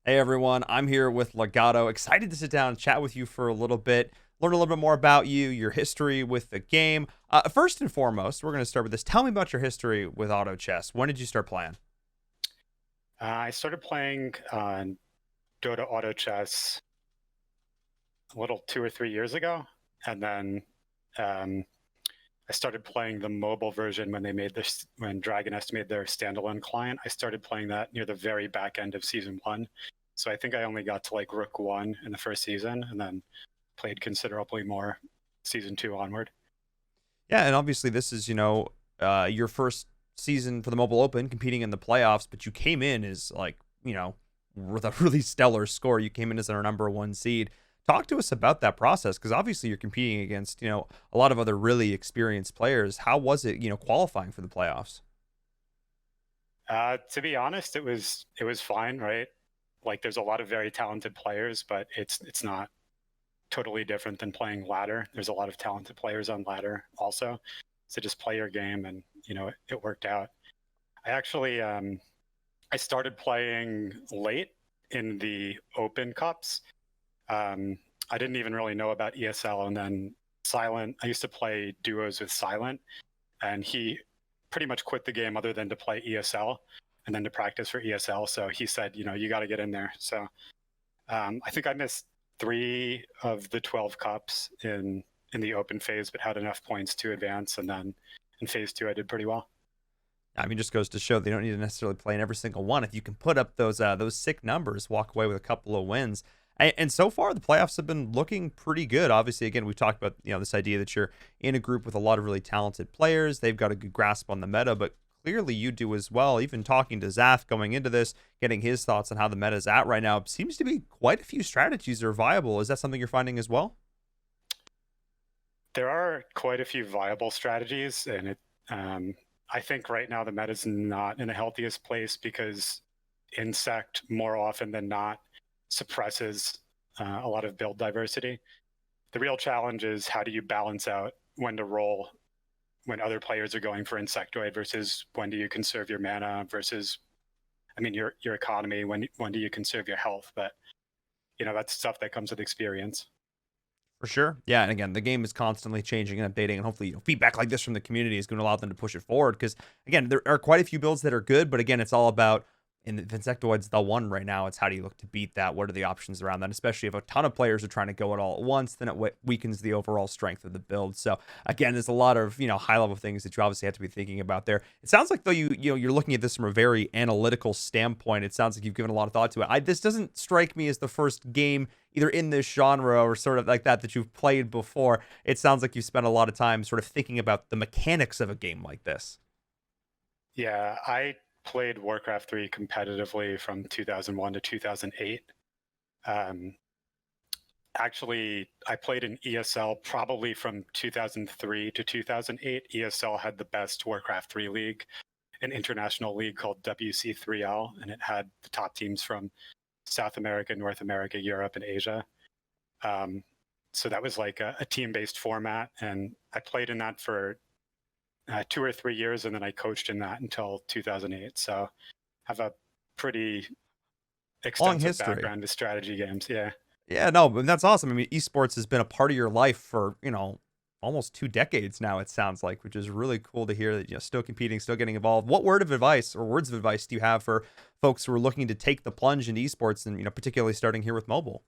Hey everyone, I'm here with Legato. Excited to sit down and chat with you for a little bit, learn a little bit more about you, your history with the game. First and foremost, we're going to start with this. Tell me about your history with auto chess. When did you start playing? I started playing Dota Auto Chess a little 2 or 3 years ago, and then um, I started playing the mobile version when when Dragon Nest made their standalone client. I started playing that near the very back end of season one, so I think I only got to like Rook one in the first season, and then played considerably more season two onward. Yeah, and obviously this is your first season for the Mobile Open, competing in the playoffs, but you came in as with a really stellar score. You came in as our number one seed. Talk to us about that process because obviously you're competing against a lot of other really experienced players. How was it qualifying for the playoffs? To be honest, it was fine, right? Like there's a lot of very talented players, but it's not totally different than playing ladder. There's a lot of talented players on ladder also. So just play your game, and it worked out. I actually I started playing late in the Open Cups. I didn't even really know about ESL, and then Silent. I used to play duos with Silent, and he pretty much quit the game other than to play ESL and then to practice for ESL. So he said, you got to get in there. So I think I missed three of the 12 cups in the open phase, but had enough points to advance. And then in phase two, I did pretty well. I mean, just goes to show they don't need to necessarily play in every single one. If you can put up those sick numbers, walk away with a couple of wins. And so far, the playoffs have been looking pretty good. Obviously, again, we've talked about this idea that you're in a group with a lot of really talented players. They've got a good grasp on the meta, but clearly you do as well. Even talking to Zath going into this, getting his thoughts on how the meta is at right now, it seems to be quite a few strategies are viable. Is that something you're finding as well? There are quite a few viable strategies, and I think right now the meta is not in the healthiest place because insect more often than not suppresses a lot of build diversity. The real challenge is how do you balance out when to roll when other players are going for insectoid versus when do you conserve your mana versus your economy, when do you conserve your health. But that's stuff that comes with experience. For sure. Yeah. And again, the game is constantly changing and updating. And hopefully, feedback like this from the community is going to allow them to push it forward. Because, again, there are quite a few builds that are good. But again, it's all about, in the Insectoid's the one right now. It's how do you look to beat that? What are the options around that? Especially if a ton of players are trying to go it all at once, then it weakens the overall strength of the build. So, again, there's a lot of, high level things that you obviously have to be thinking about there. It sounds like, though, you're looking at this from a very analytical standpoint. It sounds like you've given a lot of thought to it. This doesn't strike me as the first game either in this genre or sort of like that you've played before. It sounds like you've spent a lot of time sort of thinking about the mechanics of a game like this. Yeah, I played Warcraft 3 competitively from 2001 to 2008. Um, Actually, I played in ESL probably from 2003 to 2008. ESL had the best Warcraft 3 league, an international league called WC3L, and it had the top teams from South America, North America, Europe, and Asia. Um, so that was like a team-based format, and I played in that for 2 or 3 years, and then I coached in that until 2008. So I have a pretty Long extensive history. background with strategy games. Yeah. Yeah, no, but that's awesome. I mean, esports has been a part of your life for, almost 2 decades now, it sounds like, which is really cool to hear that, still competing, still getting involved. What word of advice or words of advice do you have for folks who are looking to take the plunge into esports and, particularly starting here with mobile?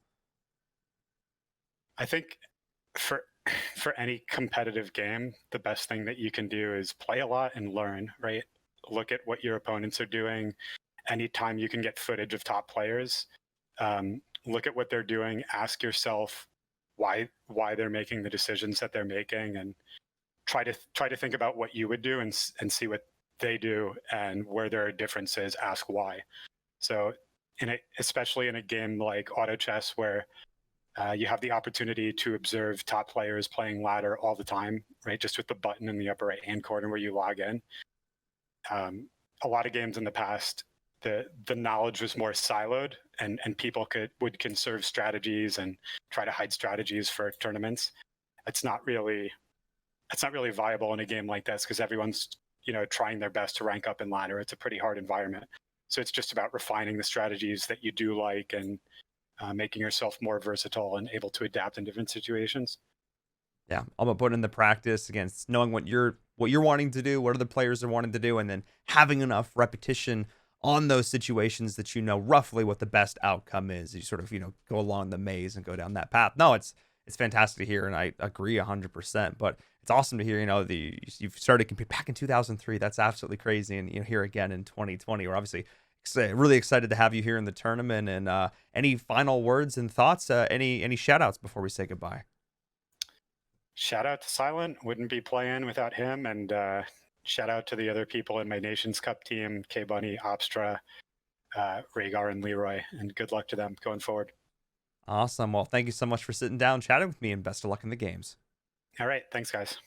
I think for for any competitive game, the best thing that you can do is play a lot and learn, right? Look at what your opponents are doing. Anytime you can get footage of top players, look at what they're doing. Ask yourself why they're making the decisions that they're making, and try to think about what you would do, and see what they do, and where there are differences. Ask why. So, especially in a game like auto chess, where you have the opportunity to observe top players playing ladder all the time, right? Just with the button in the upper right hand corner where you log in. A lot of games in the past, the knowledge was more siloed, and people would conserve strategies and try to hide strategies for tournaments. It's not really it's not really viable in a game like this because everyone's trying their best to rank up in ladder. It's a pretty hard environment. So it's just about refining the strategies that you do like and making yourself more versatile and able to adapt in different situations. Yeah, all about putting in the practice against knowing what you're wanting to do, what other players are wanting to do, and then having enough repetition on those situations that you know roughly what the best outcome is. You sort of go along the maze and go down that path. No, it's fantastic to hear, and I agree 100%. But it's awesome to hear you've started competing back in 2003. That's absolutely crazy, and here again in 2020. We're obviously really excited to have you here in the tournament. And any final words and thoughts? Any shout outs before we say goodbye? Shout out to Silent. Wouldn't be playing without him. And shout out to the other people in my Nations Cup team, K Bunny, Obstra, Rhaegar, and Leroy. And good luck to them going forward. Awesome. Well, thank you so much for sitting down, chatting with me, and best of luck in the games. All right. Thanks, guys.